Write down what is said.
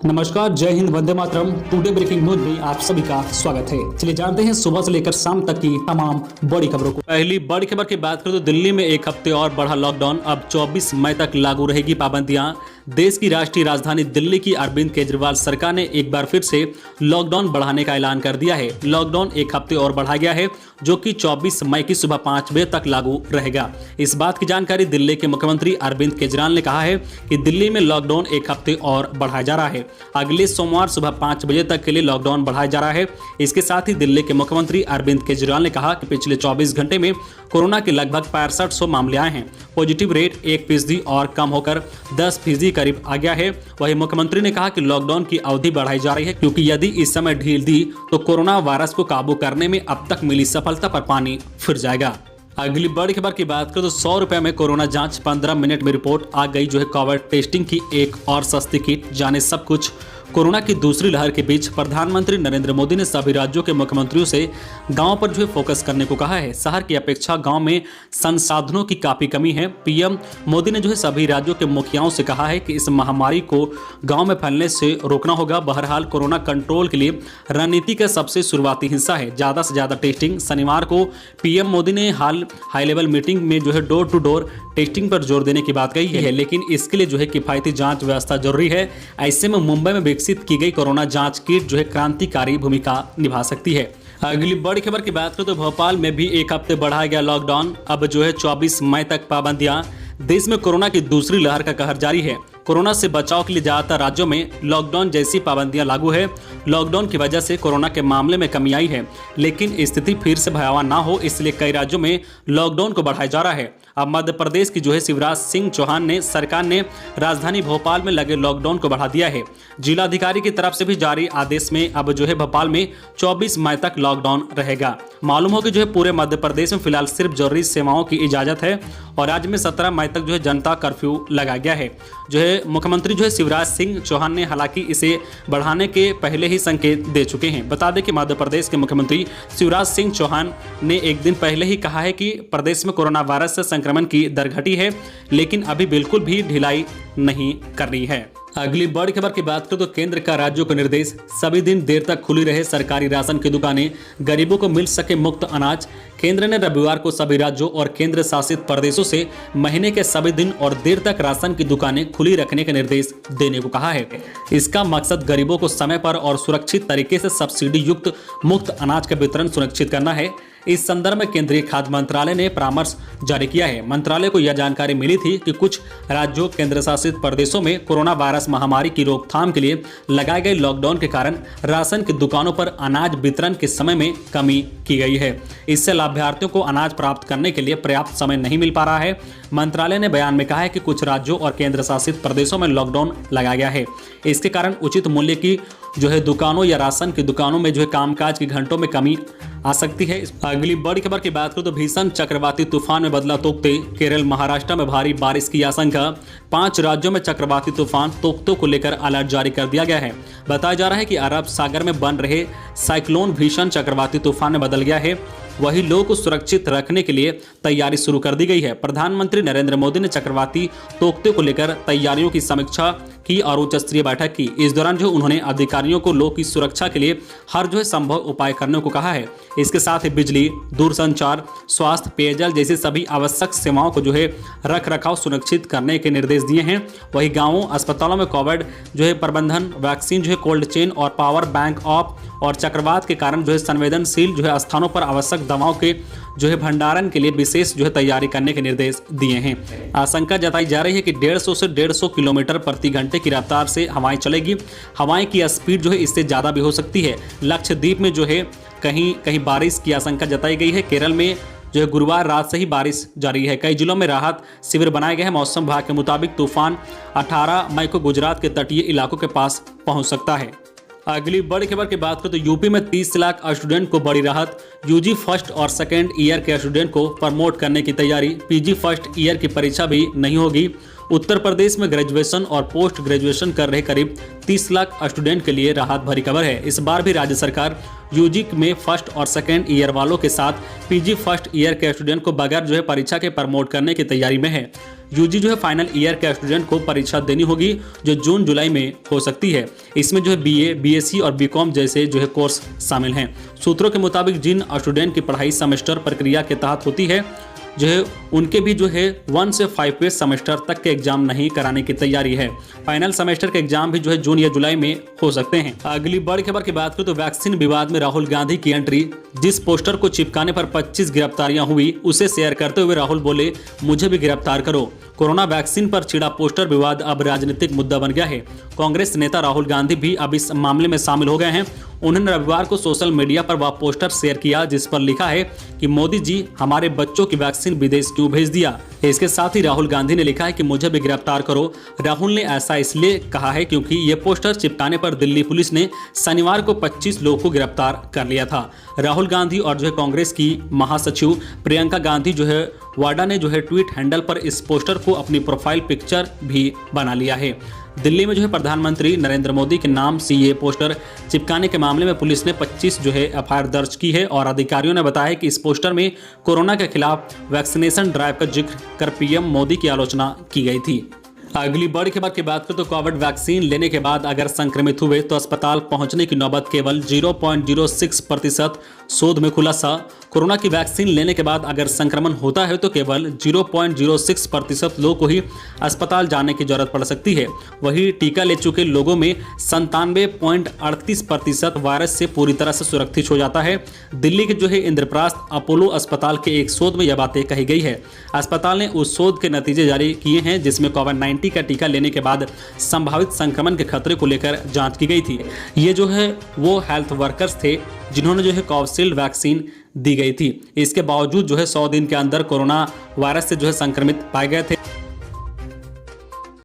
नमस्कार, जय Hind, Vande Mataram. Today breaking news में आप सभी का स्वागत है। चलिए जानते हैं सुबह से लेकर शाम तक की तमाम बड़ी खबरों को। पहली बड़ी खबर की बात करें तो दिल्ली में एक हफ्ते और बढ़ा लॉकडाउन। अब 24 मई तक लागू रहेगी पाबंदियां। देश की राष्ट्रीय राजधानी दिल्ली की अरविंद केजरीवाल सरकार ने एक बार फिर से लॉकडाउन बढ़ाने का ऐलान कर दिया है। लॉकडाउन एक हफ्ते और बढ़ा गया है, जो कि 24 मई की सुबह 5 बजे तक लागू रहेगा। इस बात की जानकारी दिल्ली के मुख्यमंत्री अरविंद केजरीवाल ने कहा है कि दिल्ली में लॉकडाउन एक हफ्ते और बढ़ाया जा रहा है। अगले सोमवार सुबह 5 बजे तक के लिए लॉकडाउन बढ़ाया जा रहा है। इसके साथ ही दिल्ली के मुख्यमंत्री अरविंद केजरीवाल ने कहा कि पिछले 24 घंटे में कोरोना के लगभग 6500 मामले आए हैं। पॉजिटिव रेट 1% और कम होकर 10% करीब आ गया है। वहीं मुख्यमंत्री ने कहा कि लॉकडाउन की अवधि बढ़ाई जा रही है, क्योंकि यदि इस समय ढील दी तो कोरोना वायरस को काबू करने में अब तक मिली सफलता पर पानी फिर जाएगा। अगली बड़ी खबर की बात करें तो 100 रुपए में कोरोना जांच, 15 मिनट में रिपोर्ट आ गई। जो है कोविड टेस्टिंग की एक और सस्ती किट। जाने सब कुछ। कोरोना की दूसरी लहर के बीच प्रधानमंत्री नरेंद्र मोदी ने सभी राज्यों के मुख्यमंत्रियों से गांव पर जो है फोकस करने को कहा है। शहर की अपेक्षा गांव में संसाधनों की काफी कमी है। पीएम मोदी ने जो है सभी राज्यों के मुखियाओं से कहा है कि इस महामारी को गांव में फैलने से रोकना होगा। बहरहाल कोरोना कंट्रोल के लिए रणनीति का सबसे शुरुआती हिस्सा है ज्यादा से ज्यादा टेस्टिंग। शनिवार को पीएम मोदी ने हाई लेवल मीटिंग में जो है डोर टू डोर टेस्टिंग पर जोर देने की बात कही है, लेकिन इसके लिए जो है किफायती जांच व्यवस्था जरूरी है। ऐसे में मुंबई में विकसित की गई कोरोना जांच किट जो है क्रांतिकारी भूमिका निभा सकती है। अगली बड़ी खबर की बात करें तो भोपाल में भी एक हफ्ते बढ़ाया गया लॉकडाउन। अब जो है 24 मई तक पाबंदियां। देश में कोरोना की दूसरी लहर का कहर जारी है। कोरोना से बचाव के लिए ज्यादातर राज्यों में लॉकडाउन जैसी पाबंदियां लागू है। लॉकडाउन की वजह से कोरोना के मामले में कमी आई है, लेकिन स्थिति फिर से भयावह ना हो इसलिए कई राज्यों में लॉकडाउन को बढ़ाया जा रहा है। अब मध्य प्रदेश की जो है शिवराज सिंह चौहान ने सरकार ने राजधानी भोपाल में लगे लॉकडाउन को बढ़ा दिया है। जिलाधिकारी की तरफ से भी जारी आदेश में अब जो है भोपाल में 24 मई तक लॉकडाउन रहेगा। मालूम हो कि जो है पूरे मध्य प्रदेश में फिलहाल सिर्फ जरूरी सेवाओं की इजाजत है और राज्य में 17 मई तक जो है जनता कर्फ्यू लगाया गया है। जो है मुख्यमंत्री जो है शिवराज सिंह चौहान ने हालांकि इसे बढ़ाने के पहले ही संकेत दे चुके हैं। बता दें कि मध्य प्रदेश के मुख्यमंत्री शिवराज सिंह चौहान ने एक दिन पहले ही कहा है कि प्रदेश में कोरोना वायरस से संक्रमण की दर घटी है, लेकिन अभी बिल्कुल भी ढिलाई नहीं करनी है। अगली बड़ी खबर की बात करें तो केंद्र का राज्यों को निर्देश, सभी दिन देर तक खुली रहे सरकारी राशन की दुकानें, गरीबों को मिल सके मुफ्त अनाज। केंद्र ने रविवार को सभी राज्यों और केंद्र शासित प्रदेशों से महीने के सभी दिन और देर तक राशन की दुकानें खुली रखने के निर्देश देने को कहा है। इसका मकसद गरीबों को समय पर और सुरक्षित तरीके से सब्सिडी युक्त मुफ्त अनाज का वितरण सुनिश्चित करना है। इस संदर्भ में केंद्रीय खाद्य मंत्रालय ने परामर्श जारी किया है। मंत्रालय को यह जानकारी मिली थी कि कुछ राज्यों, केंद्र शासित प्रदेशों में कोरोना वायरस महामारी की रोकथाम के लिए लगाए गए लॉकडाउन के कारण राशन की दुकानों पर अनाज वितरण के समय में कमी की गई है। इससे लाभार्थियों को अनाज प्राप्त करने के लिए पर्याप्त समय नहीं मिल पा रहा है। मंत्रालय ने बयान में कहा है कि कुछ राज्यों और केंद्र शासित प्रदेशों में लॉकडाउन लगाया गया है। इसके कारण उचित मूल्य की जो है दुकानों या राशन की दुकानों में जो है कामकाज के घंटों में कमी आ सकती है। अगली बड़ी खबर की बात करें तो भीषण चक्रवाती तूफान में बदला तोकते, केरल महाराष्ट्र में भारी बारिश की आशंका। 5 राज्यों में चक्रवाती तूफान तोकते को लेकर अलर्ट जारी कर दिया गया है। बताया जा रहा है कि अरब सागर में बन रहे साइक्लोन भीषण चक्रवाती तूफान में बदल गया है। वही लोगों को सुरक्षित रखने के लिए तैयारी शुरू कर दी गई है। प्रधानमंत्री नरेंद्र मोदी ने चक्रवाती तोकते को लेकर तैयारियों की समीक्षा की और उच्च स्तरीय बैठक की। इस दौरान जो उन्होंने अधिकारियों को लोगों की सुरक्षा के लिए हर जो है संभव उपाय करने को कहा है। इसके साथ ही बिजली, दूरसंचार, स्वास्थ्य, पेयजल जैसी सभी आवश्यक सेवाओं को जो है रख रखाव सुनिश्चित करने के निर्देश दिए हैं। वही गांवों, अस्पतालों में कोविड जो है प्रबंधन, वैक्सीन जो है कोल्ड चेन और पावर बैंक ऑफ और चक्रवात के कारण जो है संवेदनशील जो है स्थानों पर आवश्यक दवाओं के जो है भंडारण के लिए विशेष जो है तैयारी करने के निर्देश दिए हैं। आशंका जताई जा रही है कि 150 से 150 किलोमीटर प्रति घंटे की रफ्तार से हवाएं चलेगी। हवाएं की स्पीड जो है इससे ज़्यादा भी हो सकती है। लक्षद्वीप में जो है कहीं कहीं बारिश की आशंका जताई गई है। केरल में जो है गुरुवार रात से ही बारिश जारी है। कई जिलों में राहत शिविर बनाए गए हैं। मौसम विभाग के मुताबिक तूफान 18 मई को गुजरात के तटीय इलाकों के पास पहुंच सकता है। अगली बड़ी खबर की बात करें तो यूपी में 30 लाख स्टूडेंट को बड़ी राहत। यूजी फर्स्ट और सेकेंड ईयर के स्टूडेंट को प्रमोट करने की तैयारी। पीजी फर्स्ट ईयर की परीक्षा भी नहीं होगी। उत्तर प्रदेश में ग्रेजुएशन और पोस्ट ग्रेजुएशन कर रहे करीब 30 लाख स्टूडेंट के लिए राहत भरी खबर है। इस बार भी राज्य सरकार यूजी में फर्स्ट और सेकेंड ईयर वालों के साथ पीजी फर्स्ट ईयर के स्टूडेंट को बगैर जो है परीक्षा के प्रमोट करने की तैयारी में है। यूजी जो है फाइनल ईयर के स्टूडेंट को परीक्षा देनी होगी जो जून जुलाई में हो सकती है। इसमें जो है बीए, बीएससी और बीकॉम जैसे जो है कोर्स शामिल हैं। सूत्रों के मुताबिक जिन स्टूडेंट की पढ़ाई सेमेस्टर प्रक्रिया के तहत होती है जो है उनके भी जो है 1 से 5वें सेमेस्टर तक के एग्जाम नहीं कराने की तैयारी है। फाइनल सेमेस्टर के एग्जाम भी जो है जून या जुलाई में हो सकते हैं। अगली बड़ी खबर की बात करें तो वैक्सीन विवाद में राहुल गांधी की एंट्री। जिस पोस्टर को चिपकाने पर 25 गिरफ्तारियां हुई उसे शेयर करते हुए राहुल बोले, मुझे भी गिरफ्तार करो। कोरोना वैक्सीन पर छिड़ा पोस्टर विवाद अब राजनीतिक मुद्दा बन गया है। कांग्रेस नेता राहुल गांधी भी अब इस मामले में शामिल हो गए हैं। उन्होंने रविवार को सोशल मीडिया पर वह पोस्टर शेयर किया जिस पर लिखा है कि मोदी जी हमारे बच्चों की वैक्सीन विदेश क्यों भेज दिया। इसके साथ ही राहुल गांधी ने लिखा है कि मुझे भी गिरफ्तार करो। राहुल ने ऐसा इसलिए कहा है क्योंकि ये पोस्टर चिपकाने पर दिल्ली पुलिस ने शनिवार को 25 लोगों को गिरफ्तार कर लिया था। राहुल गांधी और जो है कांग्रेस की महासचिव प्रियंका गांधी जो है वाड्रा ने जो है ट्वीट हैंडल पर इस पोस्टर को अपनी प्रोफाइल पिक्चर भी बना लिया है। दिल्ली में जो है प्रधानमंत्री नरेंद्र मोदी के नाम से ये पोस्टर चिपकाने के मामले में पुलिस ने 25 जो है एफआईआर दर्ज की है और अधिकारियों ने बताया कि इस पोस्टर में कोरोना के खिलाफ वैक्सीनेशन ड्राइव का जिक्र कर पीएम मोदी की आलोचना की गई थी। अगली बड़ी खबर की बात करें तो कोविड वैक्सीन लेने के बाद अगर संक्रमित हुए तो अस्पताल पहुंचने की नौबत केवल 0.06% शोध में खुलासा। कोरोना की वैक्सीन लेने के बाद अगर संक्रमण होता है तो केवल 0.06% लोगों को ही अस्पताल जाने की जरूरत पड़ सकती है। वहीं टीका ले चुके लोगों में 97.38% वायरस से पूरी तरह से सुरक्षित हो जाता है। दिल्ली के जो है इंद्रप्रस्थ अपोलो अस्पताल के एक शोध में यह बातें कही गई है। अस्पताल ने उस शोध के नतीजे जारी किए हैं जिसमें कोविड-19 का टीका लेने के बाद संभावित संक्रमण के खतरे को लेकर जांच की गई थी। ये जो है वो हेल्थ वर्कर्स थे जिन्होंने जो है कोविशील्ड वैक्सीन दी गई थी। इसके बावजूद जो है 100 दिन के अंदर कोरोना वायरस से जो है संक्रमित पाए गए थे।